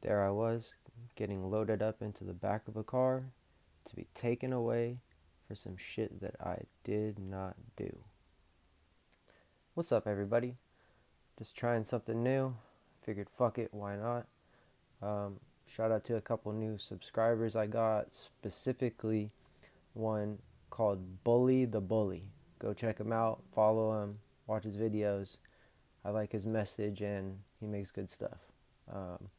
There I was, getting loaded up into the back of a car to be taken away for some shit that I did not do. What's up, everybody? Just trying something new. Figured, fuck it, why not? Shout out to a couple new subscribers I got, specifically one called Bully the Bully. Go check him out, follow him, watch his videos. I like his message and he makes good stuff. Um,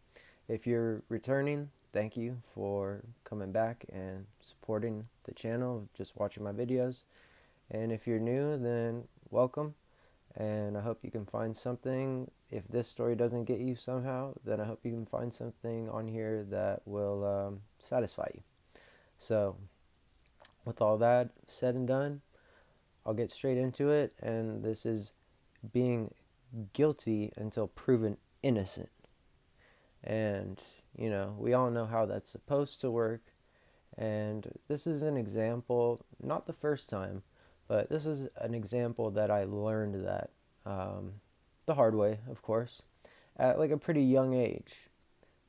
If you're returning, thank you for coming back and supporting the channel, just watching my videos. And if you're new, then welcome. And I hope you can find something. If this story doesn't get you somehow, then I hope you can find something on here that will satisfy you. So, with all that said and done, I'll get straight into it. And this is being guilty until proven innocent. And, we all know how that's supposed to work. And this is an example, not the first time, but this is an example that I learned that the hard way, of course, at like a pretty young age.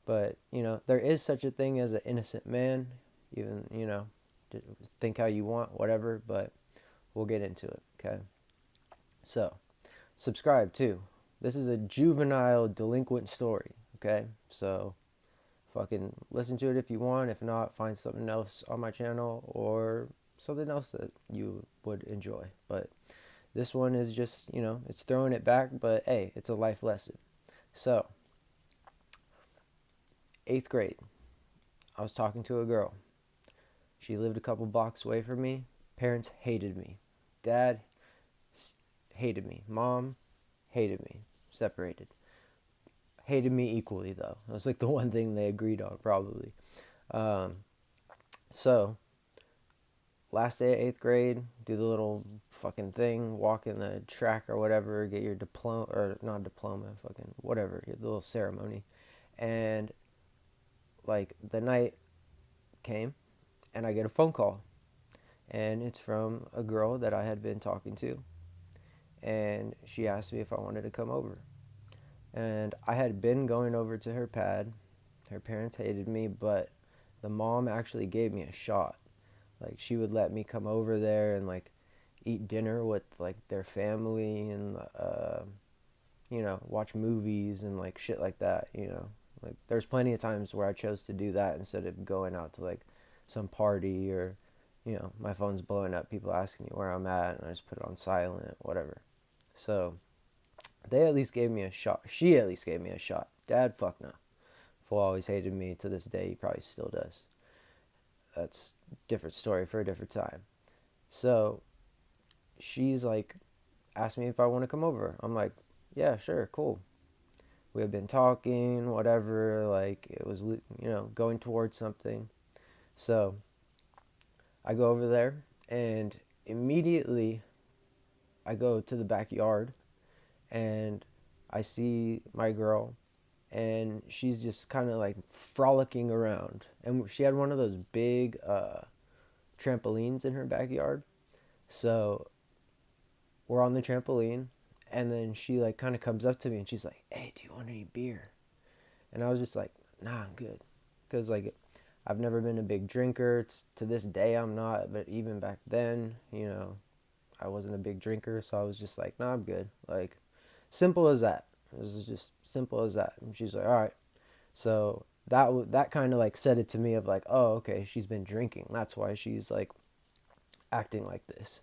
But, there is such a thing as an innocent man, even, think how you want, whatever, but we'll get into it, okay? So, subscribe too. This is a juvenile delinquent story, okay? So, fucking listen to it if you want. If not, find something else on my channel or something else that you would enjoy. But this one is just, it's throwing it back, but hey, it's a life lesson. So, 8th grade, I was talking to a girl. She lived a couple blocks away from me. Parents hated me. Dad hated me. Mom hated me. Separated. Hated me equally, though. That was like the one thing they agreed on, probably. Um, so, last day of 8th grade, do the little fucking thing, walk in the track or whatever, get your diploma, or not diploma, fucking whatever, get the little ceremony. And like the night came and I get a phone call. And it's from a girl that I had been talking to. And she asked me if I wanted to come over. And I had been going over to her pad. Her parents hated me, but the mom actually gave me a shot. Like she would let me come over there and like eat dinner with like their family and watch movies and like shit like that. Like there's plenty of times where I chose to do that instead of going out to like some party or my phone's blowing up, people asking me where I'm at and I just put it on silent, whatever. So they at least gave me a shot. She at least gave me a shot. Dad, fuck no. Fool always hated me to this day. He probably still does. That's a different story for a different time. So she's like, asked me if I want to come over. I'm like, yeah, sure, cool. We had been talking, whatever. Like it was, going towards something. So I go over there, and immediately I go to the backyard, and I see my girl, and she's just kind of like frolicking around. And she had one of those big trampolines in her backyard. So we're on the trampoline, and then she like kind of comes up to me and she's like, "Hey, do you want any beer?" And I was just like, "Nah, I'm good," because like I've never been a big drinker. To this day, I'm not. But even back then, I wasn't a big drinker, so I was just like, "Nah, I'm good." Like simple as that. It was just simple as that. And she's like, "All right." So that kind of like said it to me of like, oh, okay, she's been drinking. That's why she's like acting like this.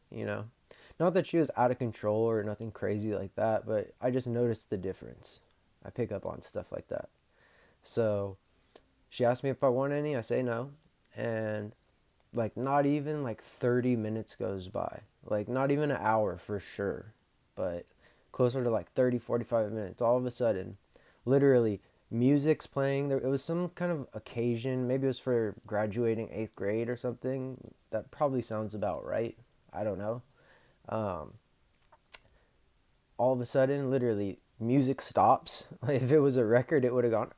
Not that she was out of control or nothing crazy like that, but I just noticed the difference. I pick up on stuff like that. So she asked me if I want any. I say no. And like not even like 30 minutes goes by. Like not even an hour for sure. But closer to like 30, 45 minutes. All of a sudden, literally music's playing. It was some kind of occasion. Maybe it was for graduating 8th grade or something. That probably sounds about right. I don't know. Um, all of a sudden, literally, music stops. If it was a record, it would have gone,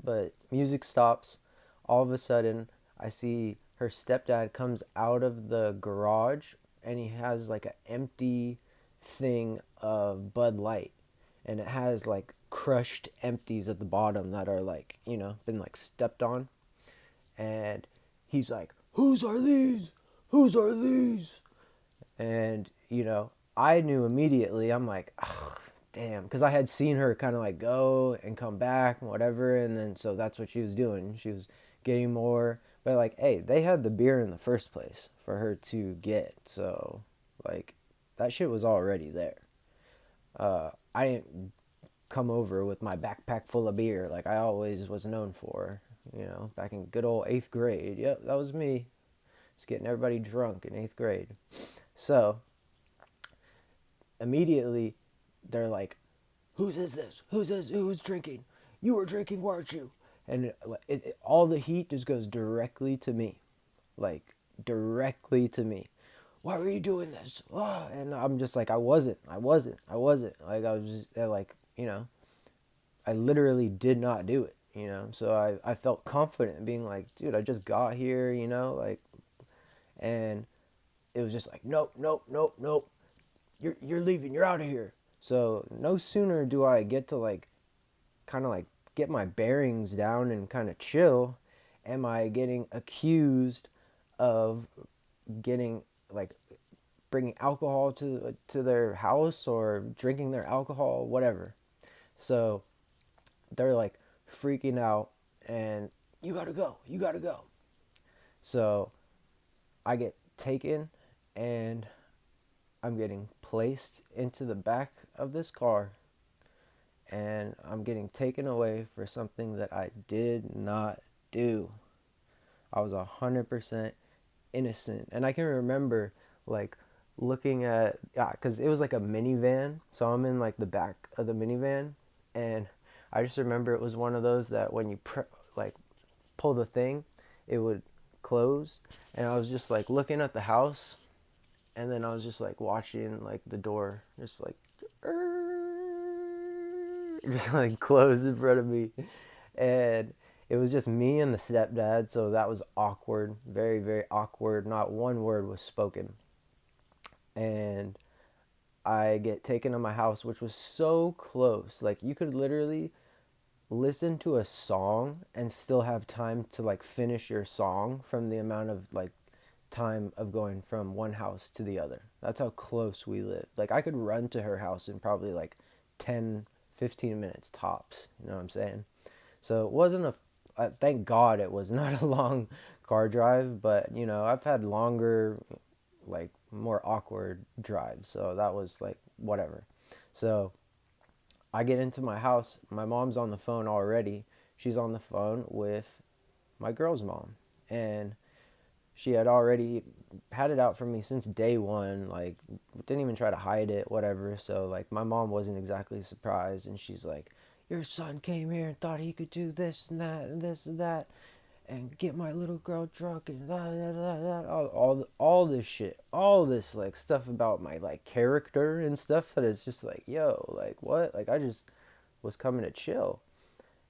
but music stops. All of a sudden, I see her stepdad comes out of the garage and he has like an empty thing of Bud Light. and it has like crushed empties at the bottom that are like, been like stepped on. And he's like, "Whose are these? Whose are these?" And, I knew immediately. I'm like, oh, damn. Because I had seen her kind of like go and come back and whatever. And then, so that's what she was doing. She was getting more. But, like, hey, they had the beer in the first place for her to get. So, like, that shit was already there. I didn't come over with my backpack full of beer like I always was known for, back in good old eighth grade. Yep, that was me. Just getting everybody drunk in eighth grade. So, immediately they're like, "Whose is this? Who's this? Who's drinking? You were drinking, weren't you?" And all the heat just goes directly to me, like directly to me. "Why were you doing this?" Oh, and I'm just like, I wasn't. Like I was just like, I literally did not do it. So I felt confident being like, dude, I just got here, like, and it was just like, nope, nope, nope, nope. You're leaving. You're out of here. So no sooner do I get to like kind of like get my bearings down and kind of chill, am I getting accused of getting like bringing alcohol to their house or drinking their alcohol, whatever. So they're like freaking out and you gotta go, you gotta go. So I get taken and I'm getting placed into the back of this car and I'm getting taken away for something that I did not do. I was 100% innocent. And I can remember like looking at, yeah, because it was like a minivan. So I'm in like the back of the minivan. And I just remember it was one of those that when you like pull the thing, it would close. And I was just like looking at the house. And then I was just like watching like the door just like just like close in front of me. And it was just me and the stepdad, so that was awkward, very, very awkward. Not one word was spoken. And I get taken to my house, which was so close. Like you could literally listen to a song and still have time to like finish your song from the amount of like time of going from one house to the other. That's how close we lived. Like I could run to her house in probably like 10, 15 minutes tops. You know what I'm saying? So it wasn't thank God it was not a long car drive, but I've had longer, like more awkward drives. So that was like whatever. So I get into my house. My mom's on the phone already. She's on the phone with my girl's mom. And she had already had it out for me since day one, like didn't even try to hide it, whatever. So like my mom wasn't exactly surprised, and she's like, "Your son came here and thought he could do this and that and this and that and get my little girl drunk and blah, blah, blah, blah. All this shit, all this like stuff about my like character and stuff that is just like, yo, like what, like I just was coming to chill."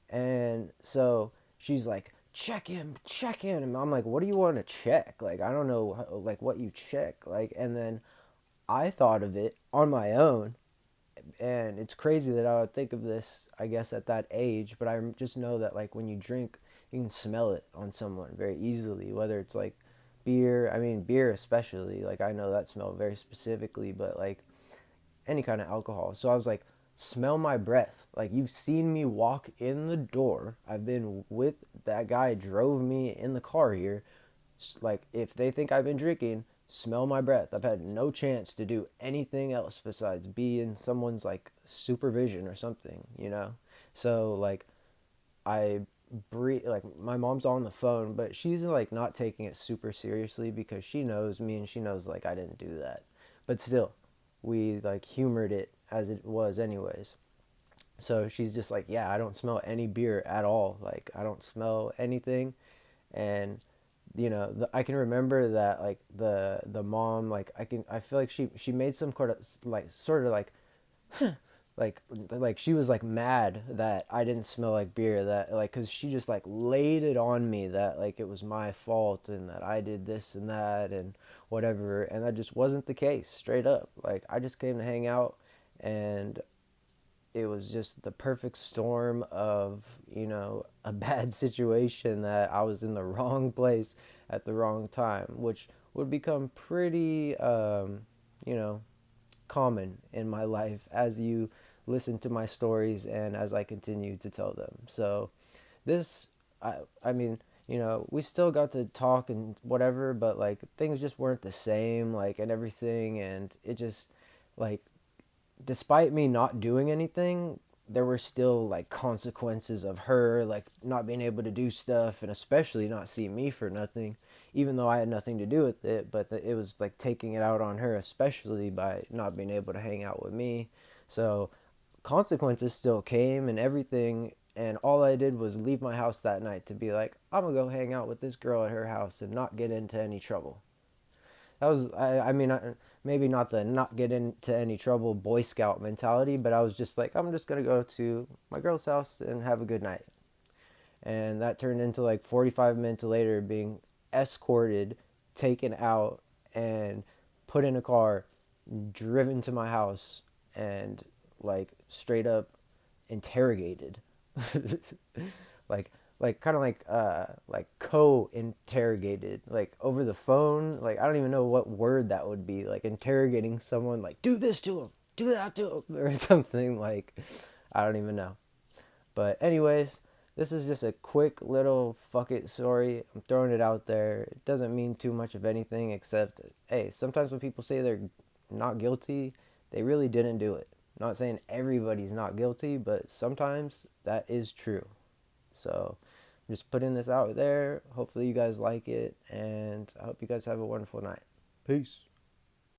And so she's like, "Check him, check him." And I'm like, "What do you want to check? Like, I don't know, like, what you check." Like, and then I thought of it on my own. And it's crazy that I would think of this, I guess, at that age. But I just know that, like, when you drink, you can smell it on someone very easily. Whether it's, like, beer, I mean, beer especially. Like, I know that smell very specifically. But, like, any kind of alcohol. So I was like, "Smell my breath. Like you've seen me walk in the door. I've been with that guy drove me in the car here. Like if they think I've been drinking, smell my breath. I've had no chance to do anything else besides be in someone's like supervision or something. So like I breathe, like my mom's on the phone, but she's like not taking it super seriously because she knows me and she knows like I didn't do that. But still, we like humored it as it was anyways. So she's just like, "Yeah, I don't smell any beer at all. Like I don't smell anything." And I can remember that like the mom, like I feel like she made some sort of like she was like mad that I didn't smell like beer, that like cuz she just like laid it on me that like it was my fault and that I did this and that and whatever, and that just wasn't the case. Straight up, like I just came to hang out, and it was just the perfect storm of, a bad situation that I was in the wrong place at the wrong time, which would become pretty, you know, common in my life as you listen to my stories and as I continue to tell them. So this, I mean, we still got to talk and whatever, but like things just weren't the same, like, and everything, and it just, like, despite me not doing anything, there were still like consequences of her like not being able to do stuff, and especially not see me for nothing, even though I had nothing to do with it. But it was like taking it out on her, especially by not being able to hang out with me. So consequences still came and everything. And all I did was leave my house that night to be like, I'm gonna go hang out with this girl at her house and not get into any trouble. That was, I mean, maybe not the not get into any trouble Boy Scout mentality, but I was just like, I'm just going to go to my girl's house and have a good night. And that turned into like 45 minutes later being escorted, taken out, and put in a car, driven to my house, and like straight up interrogated. like like kind of like co-interrogated, like over the phone. Like I don't even know what word that would be, like interrogating someone, like do this to him, do that to him, or something. Like I don't even know. But anyways, this is just a quick little fuck it story. I'm throwing it out there. It doesn't mean too much of anything, except hey, sometimes when people say they're not guilty, they really didn't do it. I'm not saying everybody's not guilty, but sometimes that is true. So I'm just putting this out there. Hopefully you guys like it, and I hope you guys have a wonderful night. Peace.